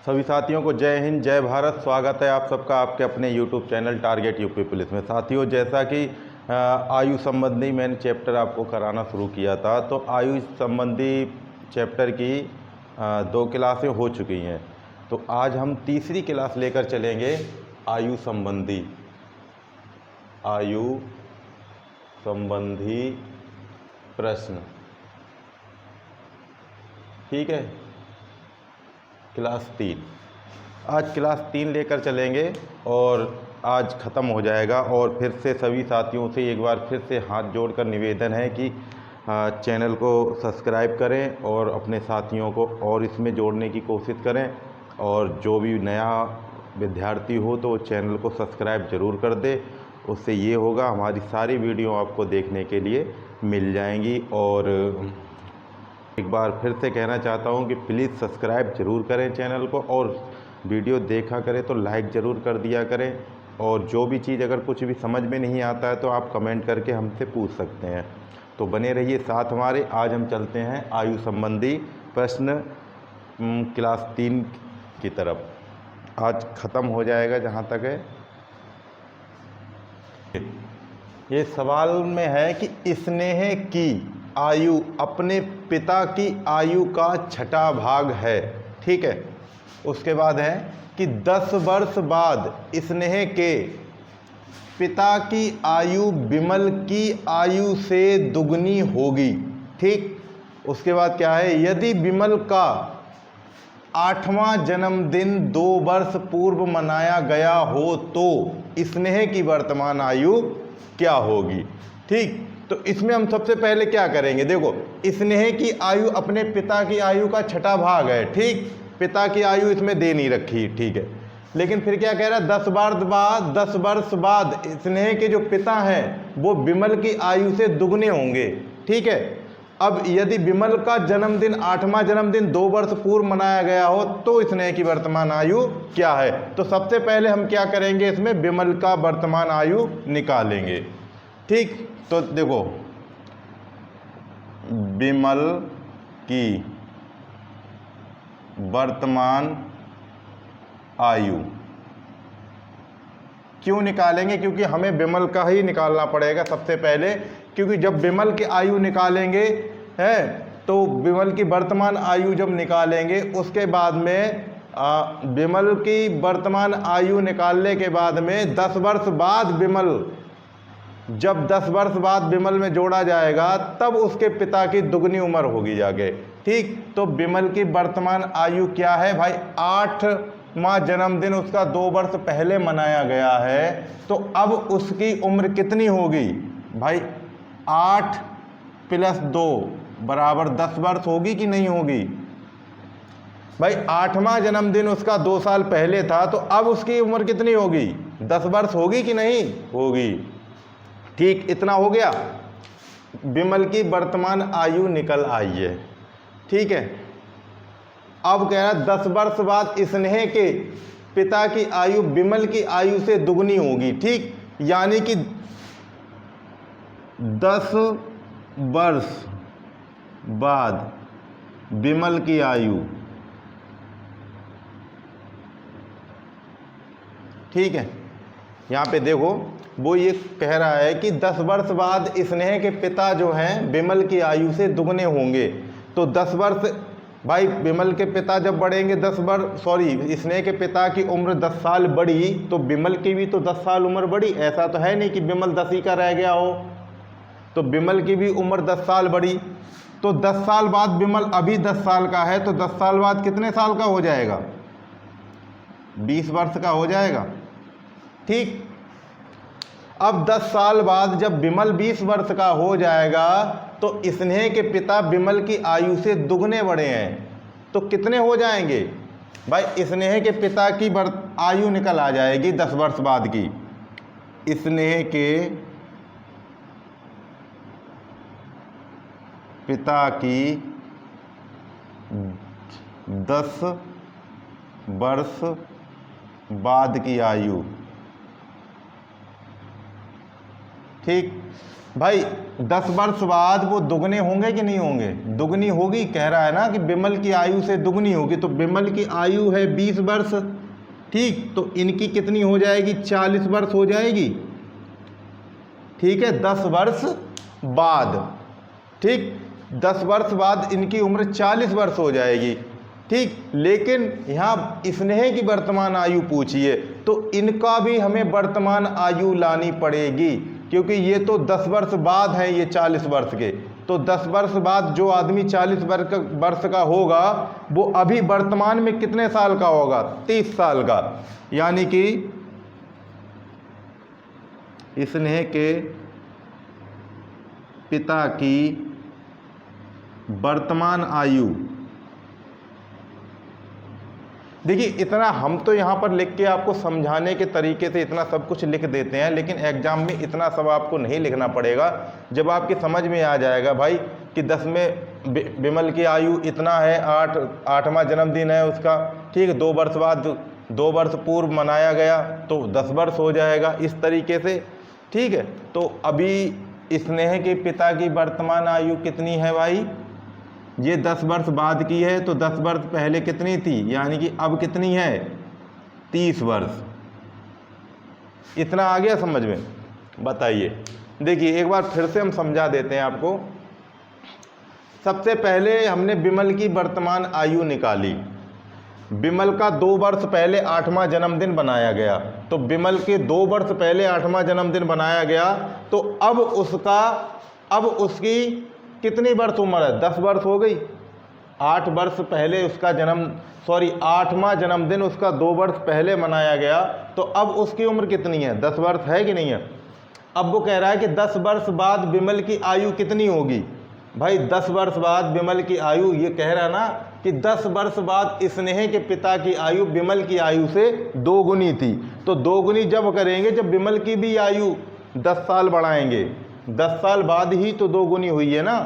सभी साथियों को जय हिंद जय भारत। स्वागत है आप सबका आपके अपने YouTube channel target UP police में। साथियों, जैसा कि आयु संबंधी मैंने चैप्टर आपको कराना शुरू किया था, तो आयु संबंधी चैप्टर की 2 क्लासें हो चुकी हैं। तो आज हम तीसरी क्लास लेकर चलेंगे आयु संबंधी प्रश्न। ठीक है, क्लास 3 आज क्लास 3 लेकर चलेंगे और आज ख़त्म हो जाएगा। और फिर से सभी साथियों से एक बार फिर से हाथ जोड़कर निवेदन है कि चैनल को सब्सक्राइब करें और अपने साथियों को और इसमें जोड़ने की कोशिश करें। और जो भी नया विद्यार्थी हो तो चैनल को सब्सक्राइब ज़रूर कर दे। उससे ये होगा हमारी सारी वीडियो आपको देखने के लिए मिल जाएंगी। और एक बार फिर से कहना चाहता हूं कि प्लीज़ सब्सक्राइब ज़रूर करें चैनल को, और वीडियो देखा करें तो लाइक ज़रूर कर दिया करें। और जो भी चीज़ अगर कुछ भी समझ में नहीं आता है तो आप कमेंट करके हमसे पूछ सकते हैं। तो बने रहिए साथ हमारे। आज हम चलते हैं आयु संबंधी प्रश्न क्लास 3 की तरफ। आज ख़त्म हो जाएगा जहाँ तक है। ये सवाल में है कि स्नेह की आयु अपने पिता की आयु का छठा भाग है। ठीक है, उसके बाद है कि 10 वर्ष बाद स्नेह के पिता की आयु विमल की आयु से दुगनी होगी। ठीक, उसके बाद क्या है, यदि विमल का 8वां जन्मदिन 2 वर्ष पूर्व मनाया गया हो तो स्नेह की वर्तमान आयु क्या होगी। ठीक, तो इसमें हम सबसे पहले क्या करेंगे, देखो स्नेह की आयु अपने पिता की आयु का छठा भाग है। ठीक, पिता की आयु इसमें दे नहीं रखी। ठीक है, लेकिन फिर क्या कह रहा है, 10 वर्ष बाद स्नेह के जो पिता हैं वो विमल की आयु से दुगने होंगे। ठीक है, अब यदि विमल का जन्मदिन 8वां जन्मदिन 2 वर्ष पूर्व मनाया गया हो तो स्नेह की वर्तमान आयु क्या है। तो सबसे पहले हम क्या करेंगे, इसमें विमल का वर्तमान आयु निकालेंगे। ठीक, तो देखो विमल की वर्तमान आयु क्यों निकालेंगे, क्योंकि हमें विमल का ही निकालना पड़ेगा सबसे पहले। क्योंकि जब विमल की आयु निकालेंगे है तो विमल की वर्तमान आयु जब निकालेंगे उसके बाद में विमल की वर्तमान आयु निकालने के बाद में 10 वर्ष बाद विमल, जब 10 वर्ष बाद विमल में जोड़ा जाएगा तब उसके पिता की दुगनी उम्र होगी जाके। ठीक, तो विमल की वर्तमान आयु क्या है भाई, 8वां जन्मदिन उसका 2 वर्ष पहले मनाया गया है। तो अब उसकी उम्र कितनी होगी भाई, 8 + 2 बराबर 10 वर्ष होगी कि नहीं होगी भाई। 8वां जन्मदिन उसका 2 साल पहले था, तो अब उसकी उम्र कितनी होगी, 10 वर्ष होगी कि नहीं होगी। ठीक, इतना हो गया, विमल की वर्तमान आयु निकल आई है। ठीक है, अब कह रहा है 10 वर्ष बाद स्नेह के पिता की आयु विमल की आयु से दुगनी होगी। ठीक, यानी कि 10 वर्ष बाद विमल की आयु, ठीक है, यहाँ पे देखो वो ये कह रहा है कि 10 वर्ष बाद स्नेह के पिता जो हैं विमल की आयु से दुगने होंगे। तो 10 वर्ष भाई, विमल के पिता जब बढ़ेंगे 10 वर्ष, स्नेह के पिता की उम्र 10 साल बढ़ी तो विमल की भी तो 10 साल उम्र बढ़ी। ऐसा तो है नहीं कि विमल 10 ही का रह गया हो, तो विमल की भी उम्र 10 साल बढ़ी। तो 10 साल बाद विमल अभी 10 साल का है, तो 10 साल बाद कितने साल का हो जाएगा, 20 वर्ष का हो जाएगा। ठीक, अब 10 साल बाद जब विमल 20 वर्ष का हो जाएगा तो स्नेह के पिता विमल की आयु से दुगने बड़े हैं, तो कितने हो जाएंगे भाई, स्नेह के पिता की आयु निकल आ जाएगी 10 वर्ष बाद की। स्नेह के पिता की 10 वर्ष बाद की आयु। ठीक भाई, 10 वर्ष बाद वो दुगने होंगे कि नहीं होंगे? दुगनी होगी, कह रहा है ना कि विमल की आयु से दुगनी होगी। तो विमल की आयु है 20 वर्ष, ठीक, तो इनकी कितनी हो जाएगी? 40 वर्ष हो जाएगी, ठीक है, 10 वर्ष बाद, ठीक, 10 वर्ष बाद इनकी उम्र 40 वर्ष हो जाएगी, ठीक। लेकिन यहाँ स्नेह की वर्तमान आयु पूछी है, तो इनका भी हमें वर्तमान आयु लानी पड़ेगी, क्योंकि ये तो 10 वर्ष बाद हैं, ये 40 वर्ष के। तो 10 वर्ष बाद जो आदमी 40 वर्ष का होगा वो अभी वर्तमान में कितने साल का होगा? 30 साल का। यानी कि स्नेह के पिता की वर्तमान आयु, देखिए इतना हम तो यहाँ पर लिख के आपको समझाने के तरीके से इतना सब कुछ लिख देते हैं, लेकिन एग्जाम में इतना सब आपको नहीं लिखना पड़ेगा। जब आपकी समझ में आ जाएगा भाई कि 10 में विमल की आयु इतना है, 8वां जन्मदिन है उसका, ठीक है, 2 वर्ष बाद 2 वर्ष पूर्व मनाया गया तो 10 वर्ष हो जाएगा, इस तरीके से, ठीक है। तो अभी स्नेह के पिता की वर्तमान आयु कितनी है भाई? ये 10 वर्ष बाद की है, तो 10 वर्ष पहले कितनी थी, यानी कि अब कितनी है? 30 वर्ष। इतना आ गया समझ में? बताइए, देखिए एक बार फिर से हम समझा देते हैं आपको। सबसे पहले हमने विमल की वर्तमान आयु निकाली। विमल का 2 वर्ष पहले 8वां जन्मदिन बनाया गया, तो विमल के 2 वर्ष पहले 8वां जन्मदिन बनाया गया, तो अब उसकी कितनी वर्ष उम्र है? 10 वर्ष हो गई। 8 वर्ष पहले उसका 8वां जन्मदिन उसका 2 वर्ष पहले मनाया गया, तो अब उसकी उम्र कितनी है? 10 वर्ष है कि नहीं है? अब वो कह रहा है कि 10 वर्ष बाद विमल की आयु कितनी होगी? भाई 10 वर्ष बाद विमल की आयु, ये कह रहा है ना कि 10 वर्ष बाद स्नेह के पिता की आयु विमल की आयु से 2 गुनी थी। तो 2 गुनी जब करेंगे जब विमल की भी आयु 10 साल बढ़ाएंगे, 10 साल बाद ही तो 2 गुनी हुई है ना।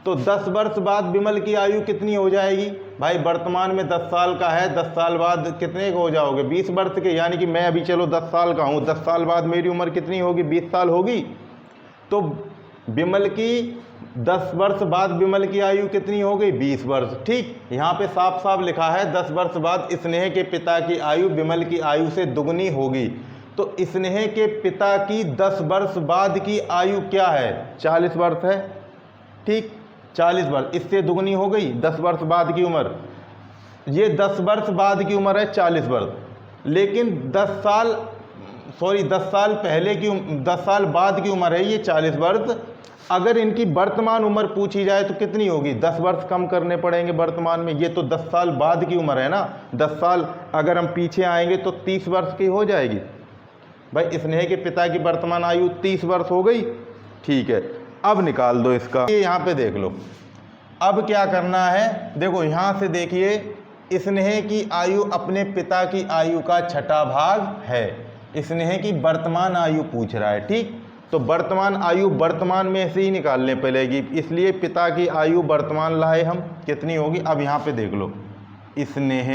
तो 10 वर्ष बाद विमल की आयु कितनी हो जाएगी? भाई वर्तमान में 10 साल का है, 10 साल बाद कितने के हो जाओगे? 20 वर्ष के। यानी कि मैं अभी चलो 10 साल का हूँ, 10 साल बाद मेरी उम्र कितनी होगी? 20 साल होगी। तो विमल की 10 वर्ष बाद विमल की आयु कितनी हो गई? 20 वर्ष, ठीक। यहाँ पे साफ साफ लिखा है 10 वर्ष बाद स्नेह के पिता की आयु विमल की आयु से दुगनी होगी। तो स्नेह के पिता की 10 वर्ष बाद की आयु क्या है? 40 वर्ष है, ठीक, 40 वर्ष, इससे दुगनी हो गई 10 वर्ष बाद की उम्र। ये 10 वर्ष बाद की उम्र है 40 वर्ष, लेकिन 10 साल बाद की उम्र है ये 40 वर्ष। अगर इनकी वर्तमान उम्र पूछी जाए तो कितनी होगी? 10 वर्ष कम करने पड़ेंगे वर्तमान में, ये तो 10 साल बाद की उम्र है ना। 10 साल अगर हम पीछे आएंगे तो 30 वर्ष की हो जाएगी। भाई स्नेह के पिता की वर्तमान आयु 30 वर्ष हो गई, ठीक है। अब निकाल दो इसका, ये यहाँ पे देख लो। अब क्या करना है? देखो यहाँ से देखिए, स्नेह की आयु अपने पिता की आयु का 6ठा भाग है। स्नेह की वर्तमान आयु पूछ रहा है, ठीक। तो वर्तमान आयु वर्तमान में से ही निकालने पड़ेगी, इसलिए पिता की आयु वर्तमान लाए हम, कितनी होगी? अब यहाँ पे देख लो, स्नेह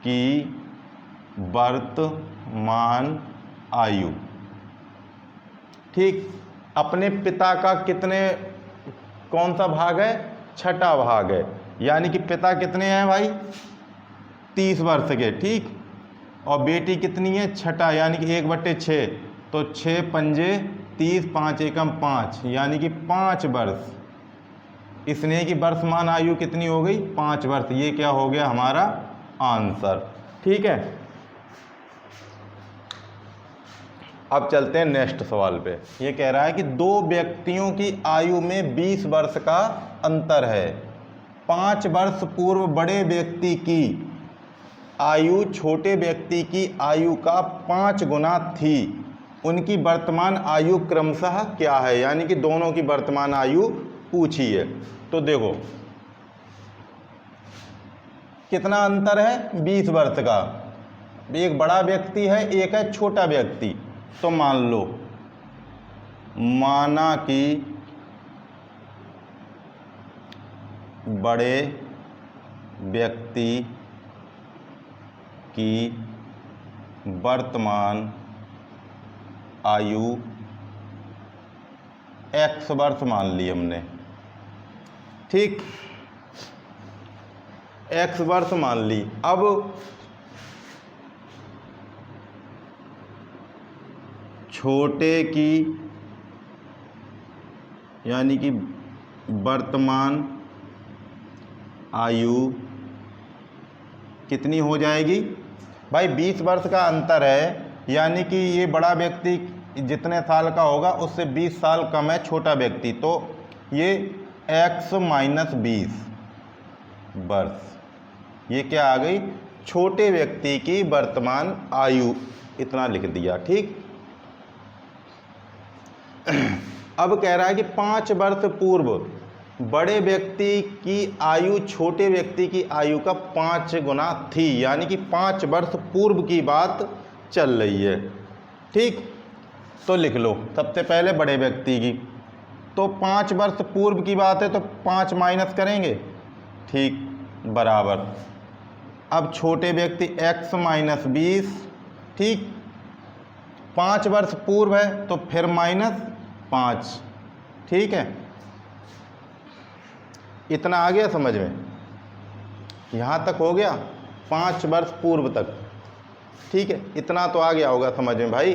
की वर्तमान आयु, ठीक। अपने पिता का कौन सा भाग है? 6ठा भाग है। यानी कि पिता कितने हैं भाई? 30 वर्ष के, ठीक। और बेटी कितनी है? 6ठा, यानी कि 1/6, तो 6 पंजे 30, 5 एकम 5, यानी कि 5 वर्ष। स्नेह की वर्तमान आयु कितनी हो गई? 5 वर्ष। ये क्या हो गया हमारा आंसर, ठीक है। अब चलते हैं नेक्स्ट सवाल पे। ये कह रहा है कि 2 व्यक्तियों की आयु में 20 वर्ष का अंतर है। 5 वर्ष पूर्व बड़े व्यक्ति की आयु छोटे व्यक्ति की आयु का 5 गुना थी। उनकी वर्तमान आयु क्रमशः क्या है? यानी कि दोनों की वर्तमान आयु पूछी है। तो देखो कितना अंतर है? 20 वर्ष का। एक बड़ा व्यक्ति है, एक है छोटा व्यक्ति। तो मान लो, माना कि बड़े व्यक्ति की वर्तमान आयु x वर्ष मान ली हमने, ठीक, x वर्ष मान ली। अब छोटे की यानी कि वर्तमान आयु कितनी हो जाएगी भाई? 20 वर्ष का अंतर है, यानी कि ये बड़ा व्यक्ति जितने साल का होगा उससे 20 साल कम है छोटा व्यक्ति, तो ये x माइनस 20 वर्ष, ये क्या आ गई? छोटे व्यक्ति की वर्तमान आयु, इतना लिख दिया, ठीक। अब कह रहा है कि 5 वर्ष पूर्व बड़े व्यक्ति की आयु छोटे व्यक्ति की आयु का 5 गुना थी, यानी कि 5 वर्ष पूर्व की बात चल रही है, ठीक। तो लिख लो सबसे पहले बड़े व्यक्ति की, तो 5 वर्ष पूर्व की बात है तो 5 माइनस करेंगे, ठीक, बराबर। अब छोटे व्यक्ति x माइनस 20, ठीक, 5 वर्ष पूर्व है तो फिर माइनस 5, ठीक है। इतना आ गया समझ में? यहाँ तक हो गया, 5 वर्ष पूर्व तक, ठीक है, इतना तो आ गया होगा समझ में भाई।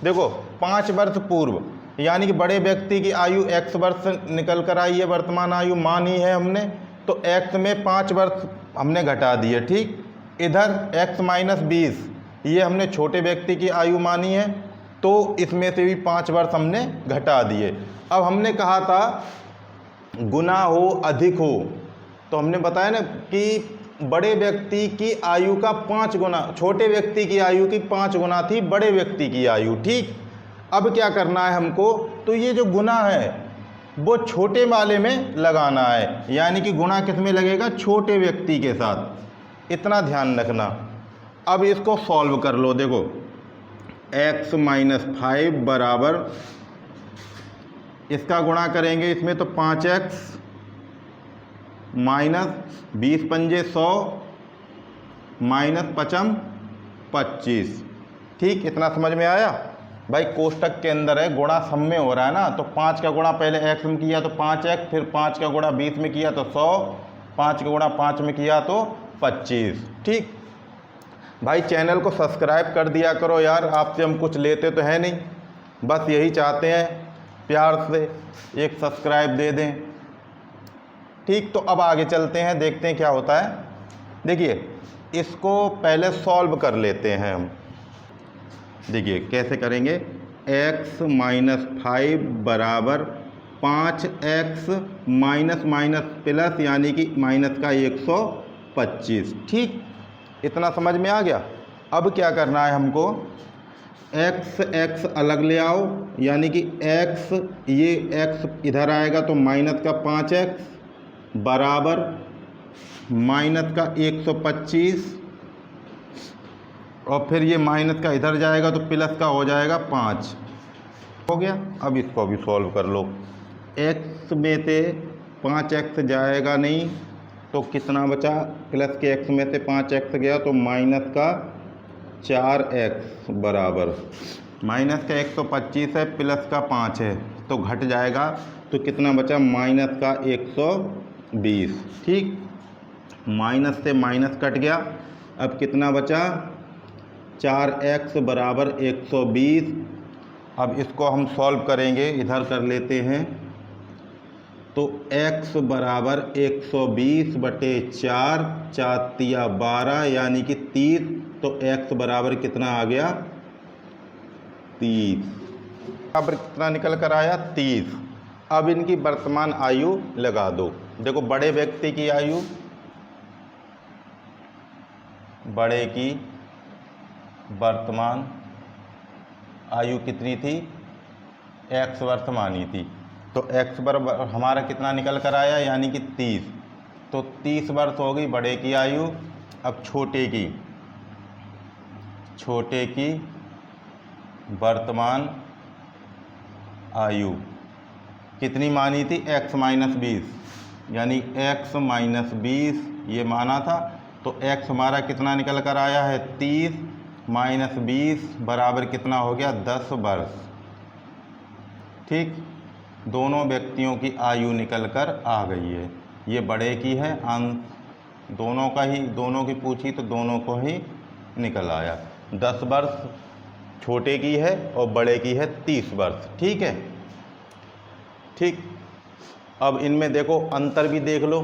देखो 5 वर्ष पूर्व यानी कि बड़े व्यक्ति की आयु x वर्ष निकल कर आई है, वर्तमान आयु मानी है हमने, तो x में 5 वर्ष हमने घटा दिए, ठीक। इधर x माइनस 20 ये हमने छोटे व्यक्ति की आयु मानी है, तो इसमें से भी 5 वर्ष हमने घटा दिए। अब हमने कहा था गुना हो अधिक हो, तो हमने बताया ना कि बड़े व्यक्ति की आयु का 5 गुना, छोटे व्यक्ति की आयु की 5 गुना थी बड़े व्यक्ति की आयु, ठीक। अब क्या करना है हमको? तो ये जो गुना है वो छोटे वाले में लगाना है, यानी कि गुना किस में लगेगा? छोटे व्यक्ति के साथ, इतना ध्यान रखना। अब इसको सॉल्व कर लो, देखो x माइनस 5 बराबर, इसका गुणा करेंगे इसमें तो 5x माइनस 20 पंजे 100 माइनस 5 25, ठीक। इतना समझ में आया भाई? कोष्टक के अंदर है, गुणा सम में हो रहा है ना, तो 5 का गुणा पहले x में किया तो 5x, फिर 5 का गुणा 20 में किया तो 100, 5 का गुणा 5 में किया तो 25, ठीक। भाई चैनल को सब्सक्राइब कर दिया करो यार, आपसे हम कुछ लेते तो है नहीं, बस यही चाहते हैं प्यार से एक सब्सक्राइब दे दें, ठीक। तो अब आगे चलते हैं, देखते हैं क्या होता है। देखिए इसको पहले सॉल्व कर लेते हैं हम, देखिए कैसे करेंगे। x माइनस 5 बराबर 5x माइनस माइनस प्लस यानी कि माइनस का 125, ठीक। इतना समझ में आ गया? अब क्या करना है हमको? x अलग ले आओ, यानी कि x, ये x इधर आएगा तो माइनस का 5x बराबर माइनस का 125, और फिर ये माइनस का इधर जाएगा तो प्लस का हो जाएगा 5, हो गया। अब इसको भी सॉल्व कर लो। x में से 5x जाएगा नहीं तो कितना बचा? प्लस के x में से 5x गया तो माइनस का 4x बराबर माइनस का 125 है, प्लस का 5 है तो घट जाएगा, तो कितना बचा? माइनस का 120, ठीक। माइनस से माइनस कट गया, अब कितना बचा? 4x बराबर 120। अब इसको हम सॉल्व करेंगे, इधर कर लेते हैं, तो x बराबर 120 बटे 4, 4 तिया 12 यानी कि 30, तो x बराबर कितना आ गया? 30। अब कितना निकल कर आया? 30। अब इनकी वर्तमान आयु लगा दो। देखो बड़े व्यक्ति की आयु, बड़े की वर्तमान आयु कितनी थी? x वर्ष मानी थी, तो x बराबर हमारा कितना निकल कर आया? यानी कि 30, तो 30 वर्ष हो गई बड़े की आयु। अब छोटे की वर्तमान आयु कितनी मानी थी? x माइनस 20, यानी x माइनस 20 ये माना था, तो x हमारा कितना निकल कर आया है? 30 माइनस 20 बराबर कितना हो गया? 10 वर्ष। ठीक, दोनों व्यक्तियों की आयु निकल कर आ गई है। ये बड़े की है, अंश दोनों की पूछी तो दोनों को ही निकल आया। 10 वर्ष छोटे की है और बड़े की है 30 वर्ष। ठीक है, ठीक। अब इनमें देखो अंतर भी देख लो,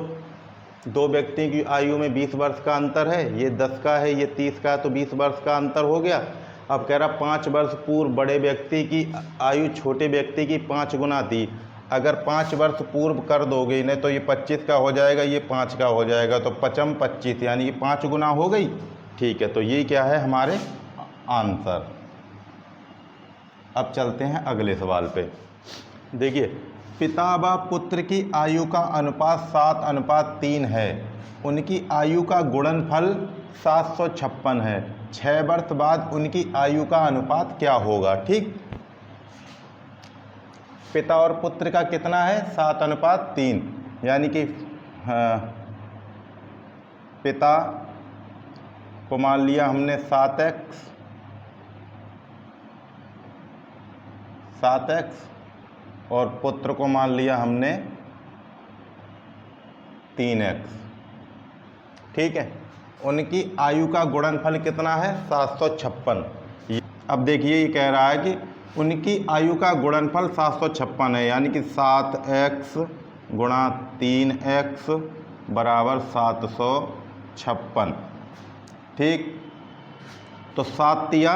दो व्यक्ति की आयु में 20 वर्ष का अंतर है, ये 10 का है, ये 30 का है, तो 20 वर्ष का अंतर हो गया। अब कह रहा 5 वर्ष पूर्व बड़े व्यक्ति की आयु छोटे व्यक्ति की 5 गुना थी। अगर 5 वर्ष पूर्व कर दोगे इन्हें तो ये 25 का हो जाएगा, ये 5 का हो जाएगा, तो 5 25 यानी कि 5 गुना हो गई। ठीक है, तो ये क्या है हमारे आंसर। अब चलते हैं अगले सवाल पे। देखिए, पिता व पुत्र की आयु का अनुपात 7:3 है। उनकी आयु का गुणनफल 756 है। 6 वर्ष बाद उनकी आयु का अनुपात क्या होगा? ठीक, पिता और पुत्र का कितना है? 7:3, यानी कि पिता को मान लिया हमने 7x और पुत्र को मान लिया हमने 3x। ठीक है, उनकी आयु का गुणनफल कितना है? 756। अब देखिए ये कह रहा है कि उनकी आयु का गुणनफल 756 है, यानी कि 7x गुणा 3x बराबर 756। ठीक, तो 7 तिया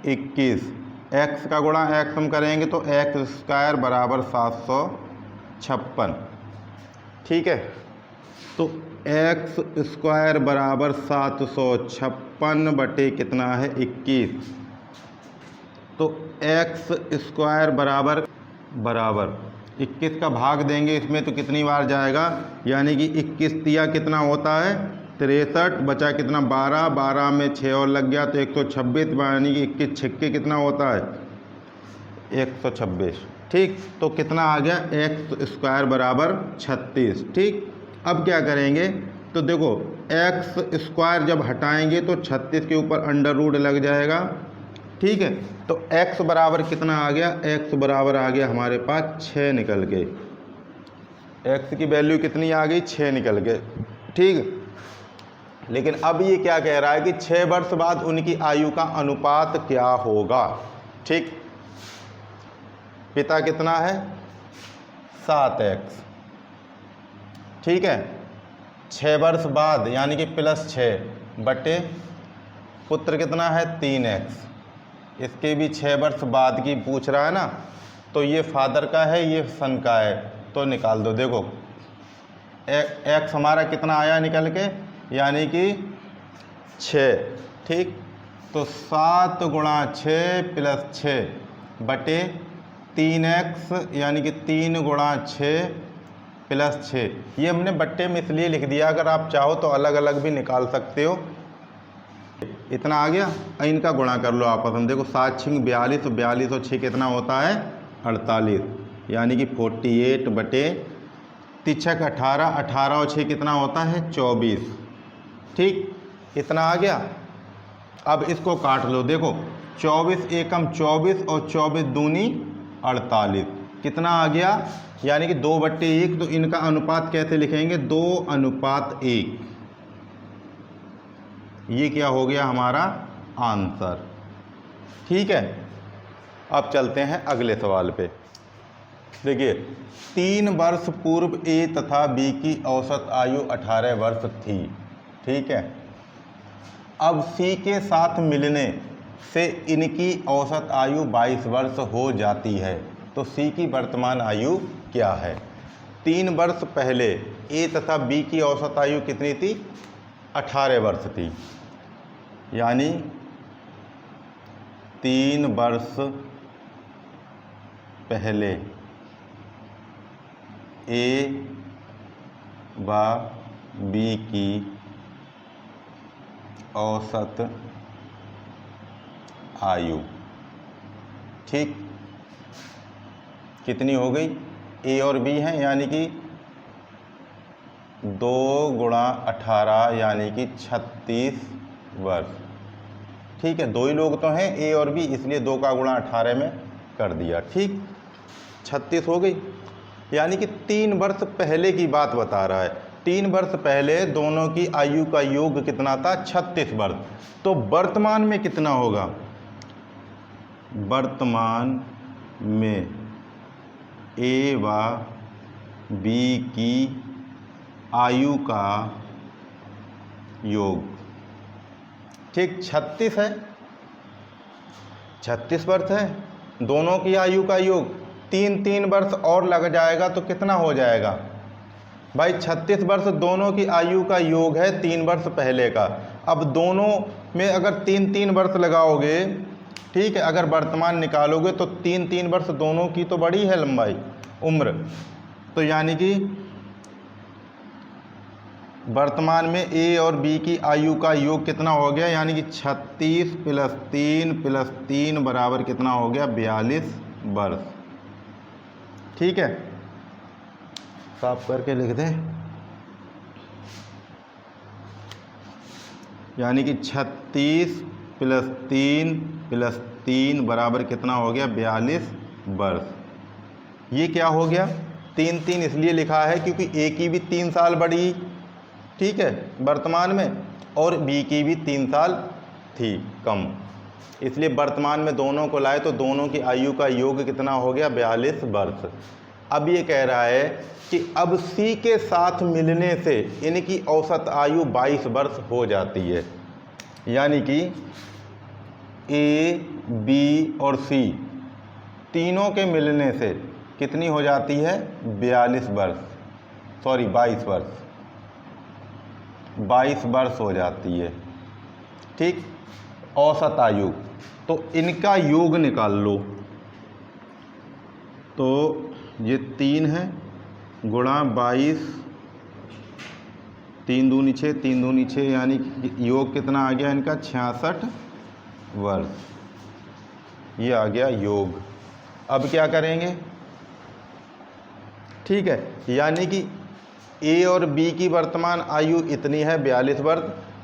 21, x का गुणा x हम करेंगे तो x² बराबर 756। ठीक है, तो x² बराबर 756 बटे कितना है? 21। तो x² बराबर 21 का भाग देंगे इसमें तो कितनी बार जाएगा? यानी कि 21 तिया कितना होता है? 63, बचा कितना? 12, 12 में 6 और लग गया तो 126, यानी कि 21 छक्के कितना होता है? 126। ठीक, तो कितना आ गया? x² बराबर 36। ठीक, अब क्या करेंगे? तो देखो x² जब हटाएंगे तो 36 के ऊपर अंडर रूट लग जाएगा। ठीक है, तो x बराबर कितना आ गया? x बराबर आ गया हमारे पास 6 निकल के। x की वैल्यू कितनी आ गई? 6 निकल के। ठीक, लेकिन अब ये क्या कह रहा है कि 6 वर्ष बाद उनकी आयु का अनुपात क्या होगा? ठीक, पिता कितना है? 7x। ठीक है, 6 वर्ष बाद यानी कि +6 बटे पुत्र कितना है? 3x। इसके भी 6 वर्ष बाद की पूछ रहा है ना, तो ये फादर का है, ये सन का है, तो निकाल दो। देखो x हमारा कितना आया निकल के? यानी कि 6। ठीक, तो 7 गुणा 6 + 6 बटे 3x, यानी कि 3 गुणा 6 + 6। ये हमने बट्टे में इसलिए लिख दिया, अगर आप चाहो तो अलग अलग भी निकाल सकते हो। इतना आ गया, इनका गुणा कर लो आपस में। देखो 7 × 42, 42 और 6 कितना होता है? 48, यानी कि 48 बटे 3 × 18, 18 और 6 कितना होता है? 24। ठीक, इतना आ गया। अब इसको काट लो। देखो 24 एकम 24 और 24 दूनी 48, कितना आ गया? यानी कि 2/1। तो इनका अनुपात कैसे लिखेंगे? 2:1। ये क्या हो गया हमारा आंसर। ठीक है, अब चलते हैं अगले सवाल पे। देखिए, 3 वर्ष पूर्व A तथा B की औसत आयु 18 वर्ष थी। ठीक है, अब C के साथ मिलने से इनकी औसत आयु 22 वर्ष हो जाती है, तो C की वर्तमान आयु क्या है? 3 वर्ष पहले A तथा B की औसत आयु कितनी थी? 18 वर्ष थी। यानी 3 वर्ष पहले A व B की औसत आयु, ठीक, कितनी हो गई? A और B हैं, यानी कि 2 गुणा 18 यानी कि 36 वर्ष। ठीक है, दो ही लोग तो हैं A और B, इसलिए 2 का गुणा 18 में कर दिया। ठीक, 36 हो गई, यानी कि 3 वर्ष पहले की बात बता रहा है। 3 वर्ष पहले दोनों की आयु का योग कितना था? 36 वर्ष। तो वर्तमान में कितना होगा? वर्तमान में ए व बी की आयु का योग, ठीक 36 है, 36 वर्ष है, दोनों की आयु का योग 3 वर्ष और लग जाएगा तो कितना हो जाएगा भाई? 36 वर्ष दोनों की आयु का योग है 3 वर्ष पहले का। अब दोनों में अगर 3 वर्ष लगाओगे, ठीक है, अगर वर्तमान निकालोगे तो 3 वर्ष दोनों की तो बड़ी है लंबाई उम्र, तो यानी कि वर्तमान में ए और बी की आयु का योग कितना हो गया? यानी कि 36 + 3 बराबर कितना हो गया? 42 वर्ष। ठीक है, साफ करके लिख दें, यानी कि 36 + 3 बराबर कितना हो गया? 42 वर्ष। ये क्या हो गया? 3 इसलिए लिखा है क्योंकि ए की भी 3 साल बढ़ी, ठीक है, वर्तमान में, और बी की भी 3 साल थी कम, इसलिए वर्तमान में दोनों को लाए तो दोनों की आयु का योग कितना हो गया? 42 वर्ष। अब ये कह रहा है कि अब सी के साथ मिलने से इनकी औसत आयु 22 वर्ष हो जाती है, यानी कि ए, बी और सी तीनों के मिलने से कितनी हो जाती है? 42 वर्ष, सॉरी 22 वर्ष, 22 वर्ष हो जाती है, ठीक, औसत आयु। तो इनका योग निकाल लो, तो ये 3 है गुणा 22, 3 दूनी 6, 3 दूनी 6, यानी योग कितना आ गया इनका? 66 वर्ष। ये आ गया योग। अब क्या करेंगे? ठीक है, यानी कि ए और बी की वर्तमान आयु इतनी है 42 वर्ष,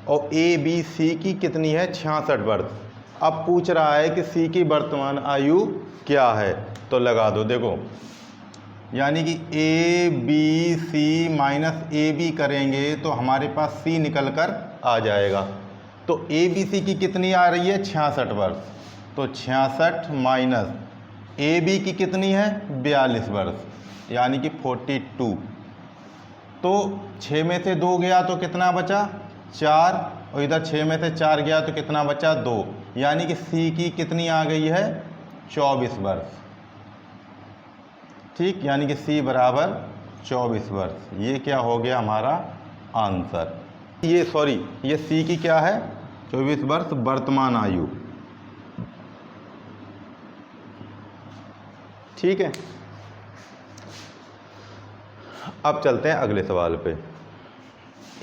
और ए बी सी की कितनी है? 66 वर्ष। अब पूछ रहा है कि सी की वर्तमान आयु क्या है, तो लगा दो, देखो, यानी कि a b c minus a b करेंगे तो हमारे पास सी निकल कर आ जाएगा। तो ए बी सी की कितनी आ रही है? 66 वर्ष, तो 66 माइनस ए बी की कितनी है? 42 वर्ष, यानी कि 42। तो 6 में से 2 गया तो कितना बचा? 4, और इधर 6 में से 4 गया तो कितना बचा? 2, यानी कि सी की कितनी आ गई है? 24 वर्ष, ठीक, यानी कि सी बराबर 24 वर्ष। ये क्या हो गया हमारा आंसर? ये सॉरी, ये सी की क्या है? 24 वर्ष वर्तमान आयु, ठीक है। अब चलते हैं अगले सवाल पे।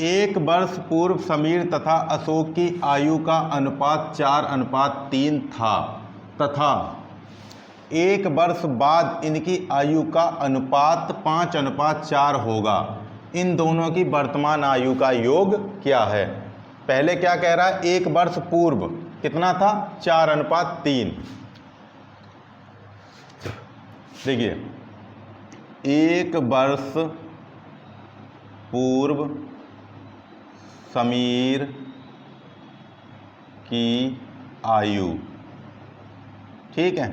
1 वर्ष पूर्व समीर तथा अशोक की आयु का अनुपात 4:3 था, तथा 1 वर्ष बाद इनकी आयु का अनुपात 5:4 होगा। इन दोनों की वर्तमान आयु का योग क्या है? पहले क्या कह रहा है? 1 वर्ष पूर्व कितना था? 4:3। देखिए, 1 वर्ष पूर्व समीर की आयु, ठीक है,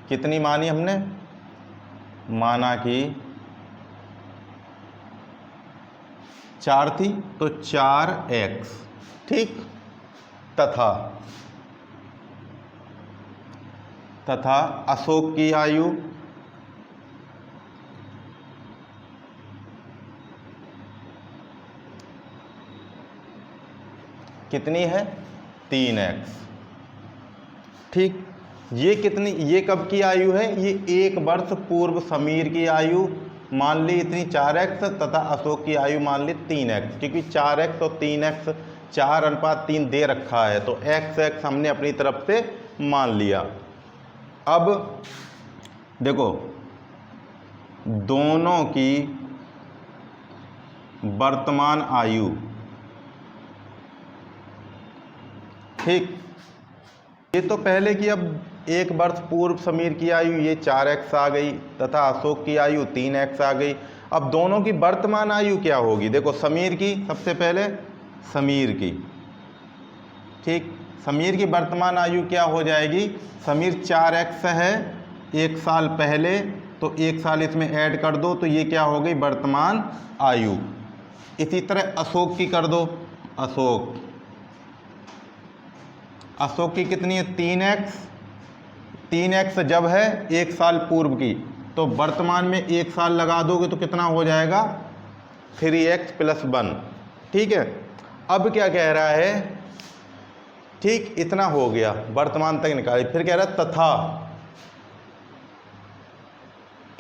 कितनी मानी हमने? माना कि 4 थी, तो 4x, ठीक, तथा अशोक की आयु कितनी है? 3x, ठीक। ये कितनी, ये कब की आयु है? ये 1 वर्ष पूर्व समीर की आयु मान ली इतनी 4x, तथा अशोक की आयु मान ली 3x, क्योंकि 4x और 3x 4:3 दे रखा है, तो x हमने अपनी तरफ से मान लिया। अब देखो, दोनों की वर्तमान आयु, ठीक, ये तो पहले की, अब 1 वर्ष पूर्व समीर की आयु ये 4x आ गई तथा अशोक की आयु 3x आ गई। अब दोनों की वर्तमान आयु क्या होगी? देखो समीर की, सबसे पहले समीर की, ठीक, समीर की वर्तमान आयु क्या हो जाएगी? समीर 4x है 1 साल पहले, तो 1 साल इसमें ऐड कर दो तो ये क्या हो गई? वर्तमान आयु। इसी तरह अशोक की कर दो। अशोक की कितनी है? 3x। 3x जब है 1 साल पूर्व की, तो वर्तमान में 1 साल लगा दोगे तो कितना हो जाएगा? 3x + 1। ठीक है, अब क्या कह रहा है? ठीक, इतना हो गया, वर्तमान तक निकाली। फिर कह रहा है तथा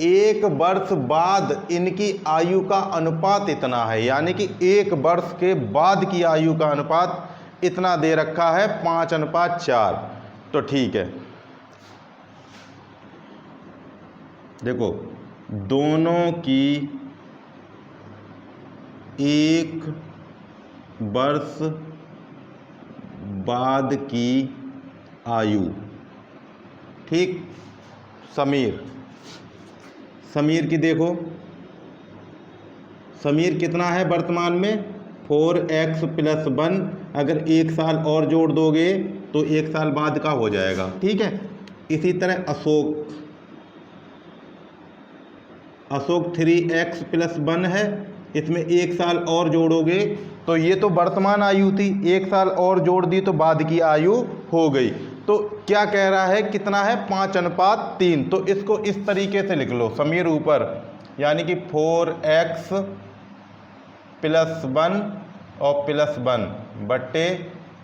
1 वर्ष बाद इनकी आयु का अनुपात इतना है, यानी कि 1 वर्ष के बाद की आयु का अनुपात इतना दे रखा है 5:4। तो ठीक है, देखो दोनों की 1 वर्ष बाद की आयु, ठीक। समीर की देखो, समीर कितना है वर्तमान में? 4x + 1। अगर 1 साल और जोड़ दोगे तो 1 साल बाद का हो जाएगा, ठीक है। इसी तरह अशोक 3x + 1 है, इसमें 1 साल और जोड़ोगे तो ये तो वर्तमान आयु थी, 1 साल और जोड़ दी तो बाद की आयु हो गई। तो क्या कह रहा है? कितना है? 5:3। तो इसको इस तरीके से लिख लो, समीर ऊपर, यानी कि 4x + 1 और +1 बट्टे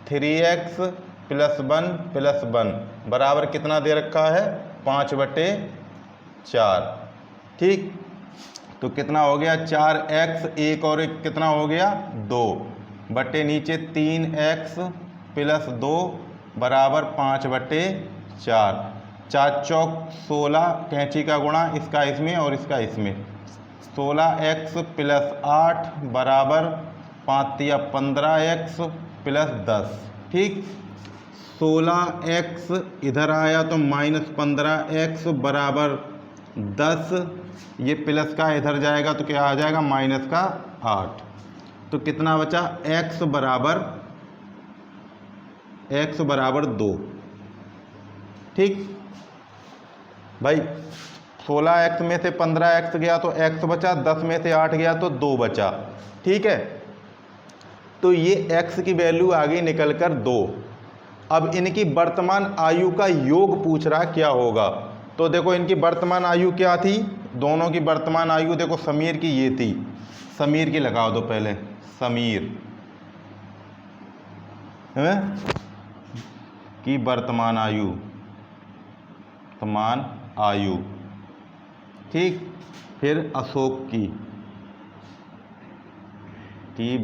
3x + 1 + 1 बराबर कितना दे रखा है? 5/4। ठीक, तो कितना हो गया? 4x, 1 और 1 कितना हो गया? 2 बट्टे नीचे 3x + 2 बराबर 5/4। 4 चौक 16, कैंची का गुणा, इसका इसमें और इसका इसमें। 16x + 8 बराबर 5 या 15x + 10। ठीक, 16x इधर आया तो -15x बराबर 10। ये प्लस का इधर जाएगा तो क्या आ जाएगा? -8। तो कितना बचा? x बराबर 2। ठीक भाई, 16x में से 15x गया तो x बचा, 10 में से 8 गया तो 2 बचा। ठीक है, तो ये x की वैल्यू आ गई निकल कर 2। अब इनकी वर्तमान आयु का योग पूछ रहा क्या होगा? तो देखो इनकी वर्तमान आयु क्या थी? दोनों की वर्तमान आयु देखो, समीर की ये थी, समीर की लगा दो पहले, समीर है की वर्तमान आयु, ठीक। फिर अशोक की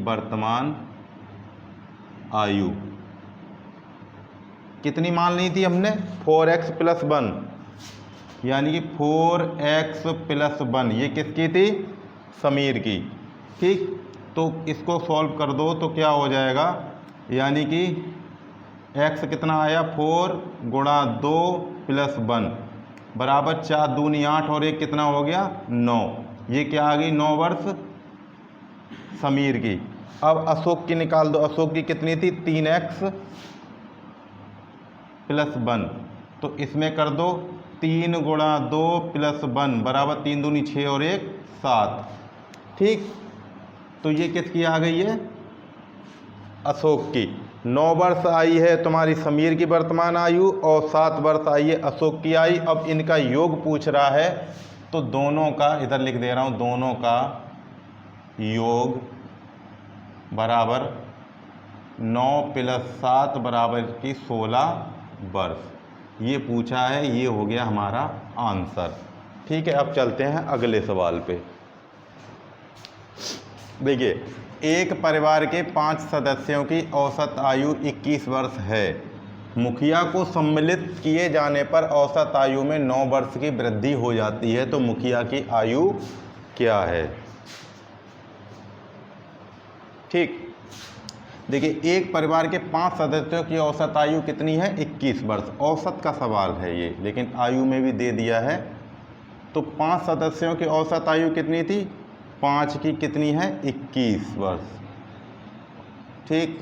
वर्तमान आयु कितनी मान ली थी हमने? 4x + 1, यानी कि 4x + 1 ये किसकी थी? समीर की। ठीक, तो इसको सॉल्व कर दो तो क्या हो जाएगा? यानी कि x कितना आया? 4 × 2 + 1 बराबर 4 दूनी 8 और 1 कितना हो गया? 9। ये क्या आ गई? 9 वर्ष समीर की। अब अशोक की निकाल दो। अशोक की कितनी थी? 3x + 1। तो इसमें कर दो 3 × 2 + 1 बराबर 3 दूनी 6 और 1 7। ठीक, तो ये किसकी आ गई है? अशोक की। 9 वर्ष आई है तुम्हारी समीर की वर्तमान आयु और 7 वर्ष आई है अशोक की आयु। अब इनका योग पूछ रहा है, तो दोनों का इधर लिख दे रहा हूँ, दोनों का योग बराबर 9 + 7 बराबर की 16 वर्ष। ये पूछा है, ये हो गया हमारा आंसर। ठीक है, अब चलते हैं अगले सवाल पे। देखिए, एक परिवार के 5 सदस्यों की औसत आयु 21 वर्ष है। मुखिया को सम्मिलित किए जाने पर औसत आयु में 9 वर्ष की वृद्धि हो जाती है, तो मुखिया की आयु क्या है? ठीक, देखिए एक परिवार के 5 सदस्यों की औसत आयु कितनी है? 21 वर्ष। औसत का सवाल है ये, लेकिन आयु में भी दे दिया है। तो 5 सदस्यों की औसत आयु कितनी थी? 5 की कितनी है? 21 वर्ष। ठीक,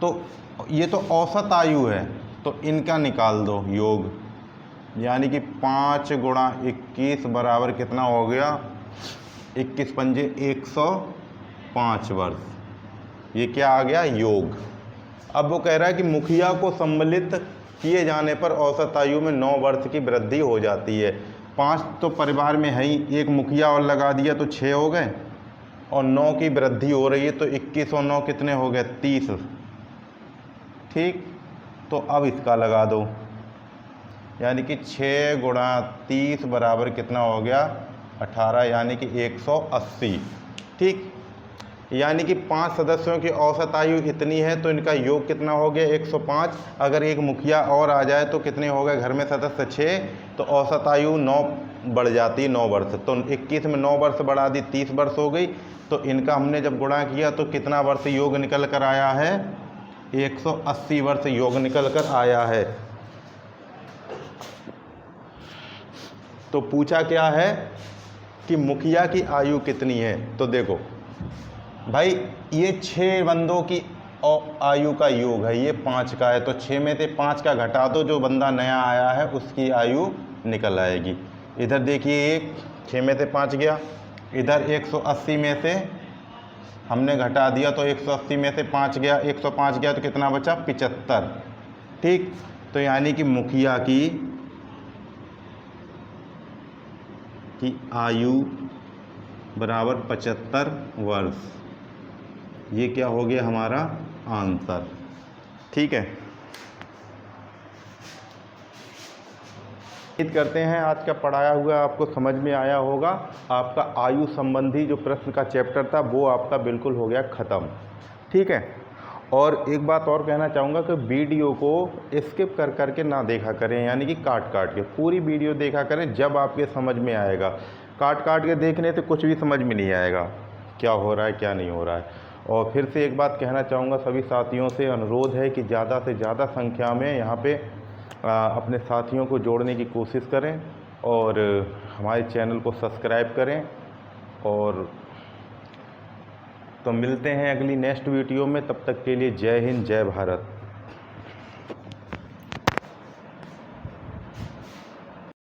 तो ये तो औसत आयु है, तो इनका निकाल दो योग, यानी कि 5 गुणा 21 बराबर कितना हो गया? 21 पंजे 105 वर्ष। ये क्या आ गया? योग। अब वो कह रहा है कि मुखिया को सम्मिलित किए जाने पर औसत आयु में 9 वर्ष की वृद्धि हो जाती है। 5 तो परिवार में है ही, एक मुखिया और लगा दिया तो 6 हो गए, और 9 की वृद्धि हो रही है, तो 21 और 9 कितने हो गए? 30। ठीक, तो अब इसका लगा दो, यानी कि 6 गुणा 30 बराबर कितना हो गया? 18, यानी कि 180। ठीक, यानी कि 5 सदस्यों की औसत आयु इतनी है, तो इनका योग कितना हो गया? 105। अगर एक मुखिया और आ जाए तो कितने हो गए? घर में सदस्य 6, तो औसत आयु 9 बढ़ जाती है, 9 वर्ष। तो 21 में 9 वर्ष बढ़ा दी, 30 वर्ष हो गई। तो इनका हमने जब गुणा किया तो कितना वर्ष योग निकल कर आया है? 180 वर्ष योग निकल कर आया है। तो पूछा क्या है कि मुखिया की आयु कितनी है? तो देखो भाई, ये 6 बंदों की आयु का योग है, ये 5 का है, तो 6 में से 5 का घटा दो, जो बंदा नया आया है उसकी आयु निकल आएगी। इधर देखिए, एक 6 में से 5 गया, इधर 180 में से हमने घटा दिया तो 180 में से 5 गया, 105 गया, तो कितना बचा? 75। ठीक, तो यानी कि मुखिया की आयु बराबर 75 वर्ष। ये क्या हो गया हमारा आंसर? ठीक है, उम्मीद करते हैं आज का पढ़ाया हुआ आपको समझ में आया होगा। आपका आयु संबंधी जो प्रश्न का चैप्टर था वो आपका बिल्कुल हो गया ख़त्म। ठीक है, और एक बात और कहना चाहूँगा कि वीडियो को स्किप कर करके ना देखा करें, यानी कि काट काट के, पूरी वीडियो देखा करें, जब आपके समझ में आएगा। काट काट के देखने से कुछ भी समझ में नहीं आएगा, क्या हो रहा है क्या नहीं हो रहा है। और फिर से एक बात कहना चाहूँगा, सभी साथियों से अनुरोध है कि ज़्यादा से ज़्यादा संख्या में यहाँ पे अपने साथियों को जोड़ने की कोशिश करें, और हमारे चैनल को सब्सक्राइब करें। और तो मिलते हैं अगली नेक्स्ट वीडियो में, तब तक के लिए जय हिंद, जय भारत।